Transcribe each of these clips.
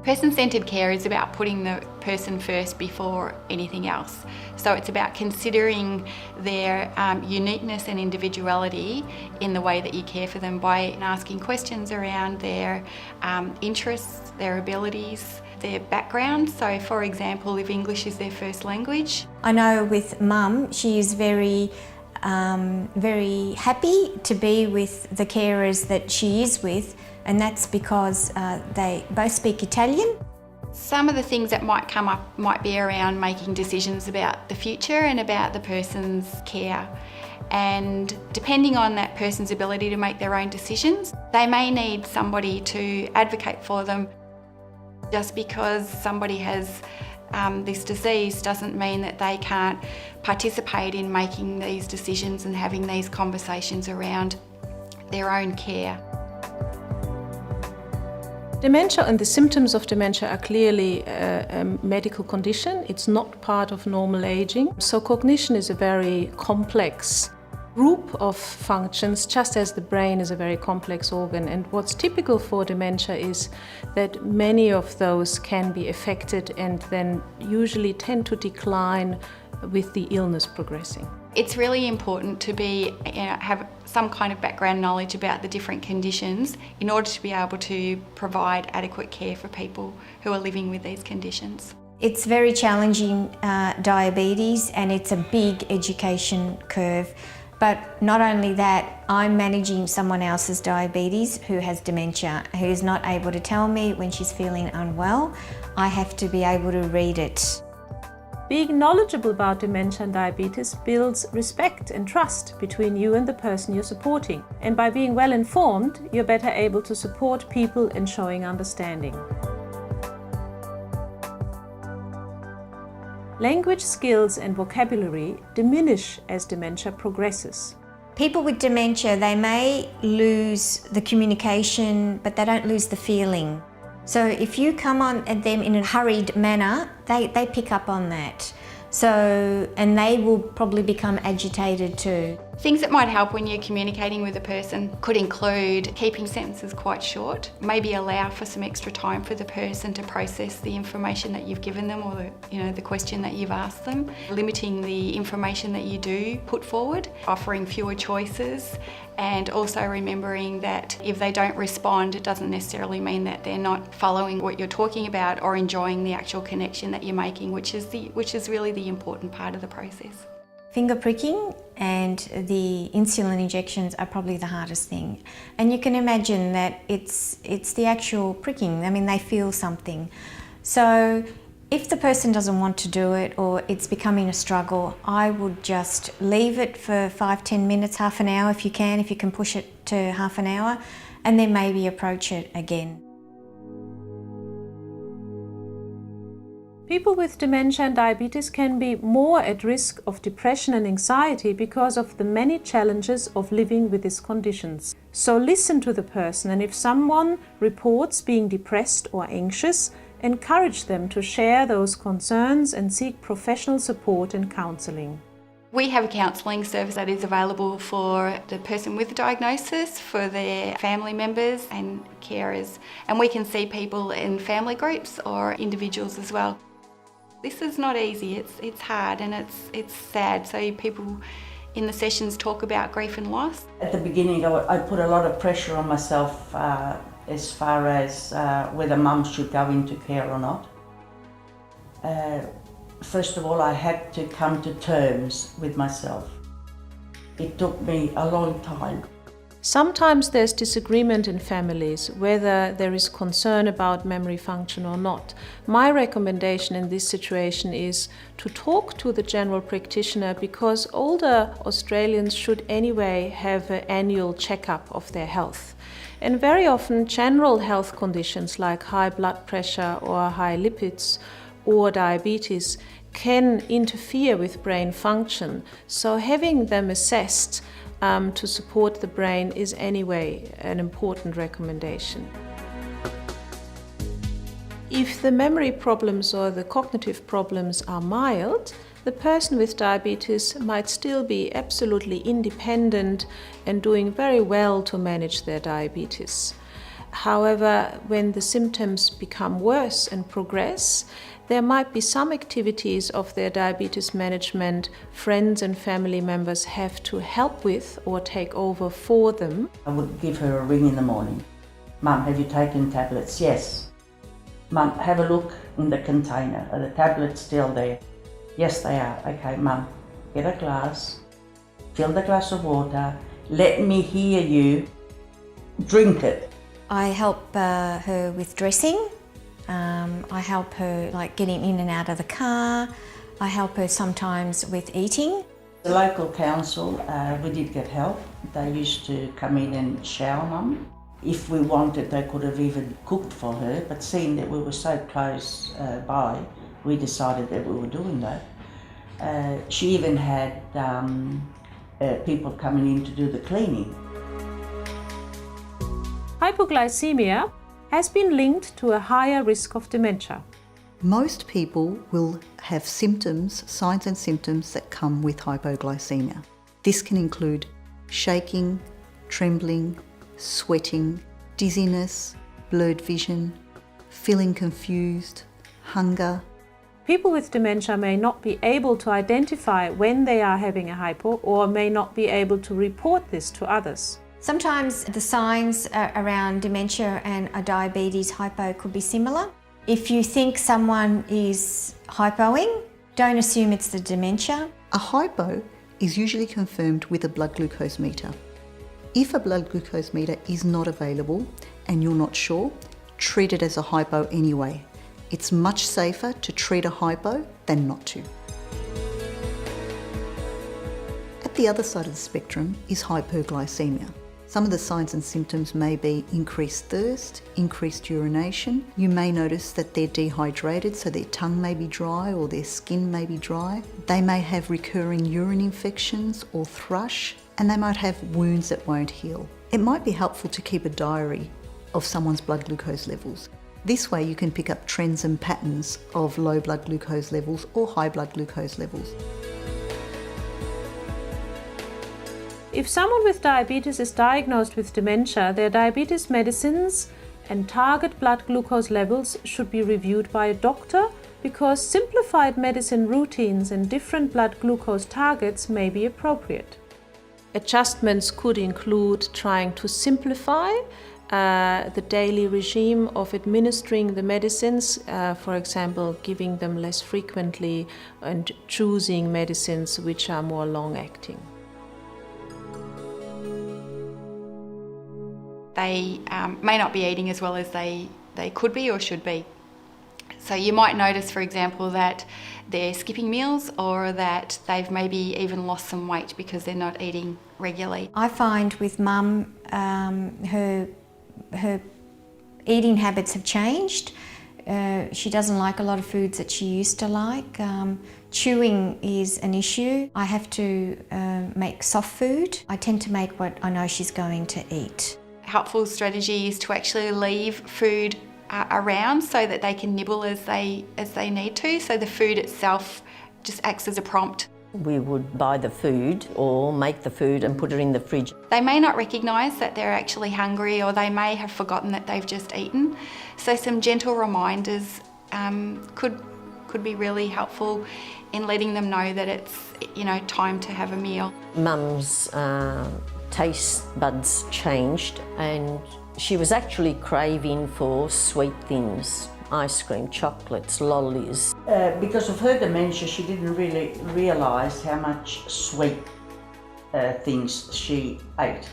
Person-centred care is about putting the person first before anything else. So it's about considering their uniqueness and individuality in the way that you care for them by asking questions around their interests, their abilities, their background. So for example, if English is their first language. I know with Mum, she is very happy to be with the carers that she is with, and that's because they both speak Italian. Some of the things that might come up might be around making decisions about the future and about the person's care. And depending on that person's ability to make their own decisions, they may need somebody to advocate for them. Just because somebody has this disease doesn't mean that they can't participate in making these decisions and having these conversations around their own care. Dementia and the symptoms of dementia are clearly a medical condition. It's not part of normal aging. So cognition is a very complex group of functions, just as the brain is a very complex organ. And what's typical for dementia is that many of those can be affected and then usually tend to decline with the illness progressing. It's really important to have some kind of background knowledge about the different conditions in order to be able to provide adequate care for people who are living with these conditions. It's very challenging diabetes, and it's a big education curve. But not only that, I'm managing someone else's diabetes who has dementia, who is not able to tell me when she's feeling unwell. I have to be able to read it. Being knowledgeable about dementia and diabetes builds respect and trust between you and the person you're supporting. And by being well informed, you're better able to support people in showing understanding. Language skills and vocabulary diminish as dementia progresses. People with dementia, they may lose the communication, but they don't lose the feeling. So if you come on at them in a hurried manner, they pick up on that. And they will probably become agitated too. Things that might help when you're communicating with a person could include keeping sentences quite short, maybe allow for some extra time for the person to process the information that you've given them or the question that you've asked them, limiting the information that you do put forward, offering fewer choices, and also remembering that if they don't respond, it doesn't necessarily mean that they're not following what you're talking about or enjoying the actual connection that you're making, which is really the important part of the process. Finger pricking and the insulin injections are probably the hardest thing. And you can imagine that it's the actual pricking. I mean, they feel something. So if the person doesn't want to do it or it's becoming a struggle, I would just leave it for 5-10 minutes, half an hour if you can push it to half an hour, and then maybe approach it again. People with dementia and diabetes can be more at risk of depression and anxiety because of the many challenges of living with these conditions. So listen to the person, and if someone reports being depressed or anxious, encourage them to share those concerns and seek professional support and counselling. We have a counselling service that is available for the person with the diagnosis, for their family members and carers, and we can see people in family groups or individuals as well. This is not easy, it's hard and it's sad. So people in the sessions talk about grief and loss. At the beginning I put a lot of pressure on myself as far as whether mum should go into care or not. First of all, I had to come to terms with myself. It took me a long time. Sometimes there's disagreement in families whether there is concern about memory function or not. My recommendation in this situation is to talk to the general practitioner, because older Australians should anyway have an annual checkup of their health. And very often general health conditions like high blood pressure or high lipids or diabetes can interfere with brain function. So having them assessed to support the brain is anyway an important recommendation. If the memory problems or the cognitive problems are mild, the person with diabetes might still be absolutely independent and doing very well to manage their diabetes. However, when the symptoms become worse and progress, there might be some activities of their diabetes management friends and family members have to help with or take over for them. I would give her a ring in the morning. Mum, have you taken tablets? Yes. Mum, have a look in the container. Are the tablets still there? Yes, they are. Okay, Mum, get a glass, fill the glass of water, let me hear you, drink it. I help her with dressing. I help her like getting in and out of the car. I help her sometimes with eating. The local council, we did get help. They used to come in and shower Mum. If we wanted, they could have even cooked for her, but seeing that we were so close by, we decided that we were doing that. She even had people coming in to do the cleaning. Hypoglycemia has been linked to a higher risk of dementia. Most people will have symptoms, signs and symptoms that come with hypoglycemia. This can include shaking, trembling, sweating, dizziness, blurred vision, feeling confused, hunger. People with dementia may not be able to identify when they are having a hypo or may not be able to report this to others. Sometimes the signs around dementia and a diabetes hypo could be similar. If you think someone is hypoing, don't assume it's the dementia. A hypo is usually confirmed with a blood glucose meter. If a blood glucose meter is not available and you're not sure, treat it as a hypo anyway. It's much safer to treat a hypo than not to. At the other side of the spectrum is hyperglycemia. Some of the signs and symptoms may be increased thirst, increased urination. You may notice that they're dehydrated, so their tongue may be dry or their skin may be dry. They may have recurring urine infections or thrush, and they might have wounds that won't heal. It might be helpful to keep a diary of someone's blood glucose levels. This way you can pick up trends and patterns of low blood glucose levels or high blood glucose levels. If someone with diabetes is diagnosed with dementia, their diabetes medicines and target blood glucose levels should be reviewed by a doctor because simplified medicine routines and different blood glucose targets may be appropriate. Adjustments could include trying to simplify the daily regime of administering the medicines, for example, giving them less frequently and choosing medicines which are more long-acting. They may not be eating as well as they could be or should be. So you might notice, for example, that they're skipping meals or that they've maybe even lost some weight because they're not eating regularly. I find with Mum, her eating habits have changed. She doesn't like a lot of foods that she used to like. Chewing is an issue. I have to make soft food. I tend to make what I know she's going to eat. Helpful strategy is to actually leave food around so that they can nibble as they need to, so the food itself just acts as a prompt. We would buy the food or make the food and put it in the fridge. They may not recognise that they're actually hungry, or they may have forgotten that they've just eaten. So some gentle reminders could be really helpful in letting them know that it's, you know, time to have a meal. Mum's taste buds changed and she was actually craving for sweet things, ice cream, chocolates, lollies. Because of her dementia, she didn't really realise how much sweet things she ate.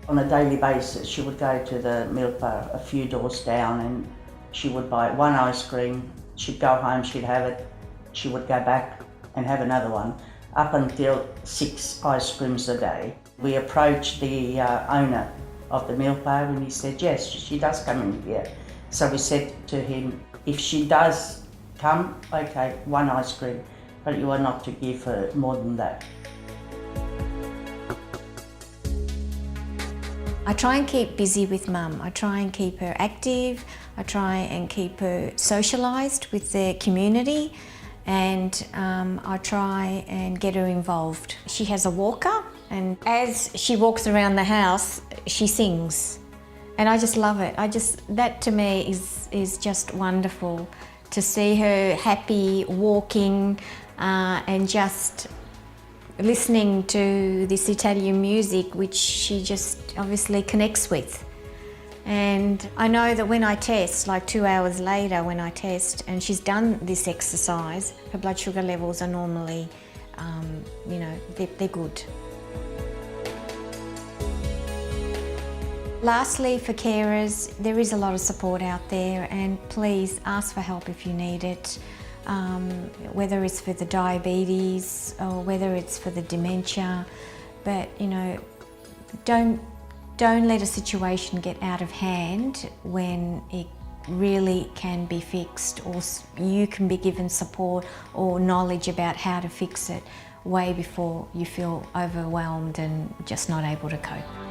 On a daily basis, she would go to the milk bar a few doors down and she would buy one ice cream, she'd go home, she'd have it, she would go back and have another one, up until 6 ice creams a day. We approached the owner of the milk bar and he said, yes, she does come in here. So we said to him, if she does come, okay, 1 ice cream, but you are not to give her more than that. I try and keep busy with Mum. I try and keep her active. I try and keep her socialised with the community, and I try and get her involved. She has a walker, and as she walks around the house, she sings. And I just love it. That to me is just wonderful, to see her happy, walking, and just listening to this Italian music, which she just obviously connects with. And I know that when I test, like 2 hours later when I test and she's done this exercise, her blood sugar levels are normally, they're good. Lastly, for carers, there is a lot of support out there, and please ask for help if you need it, whether it's for the diabetes or whether it's for the dementia. But don't let a situation get out of hand when it really can be fixed, or you can be given support or knowledge about how to fix it way before you feel overwhelmed and just not able to cope.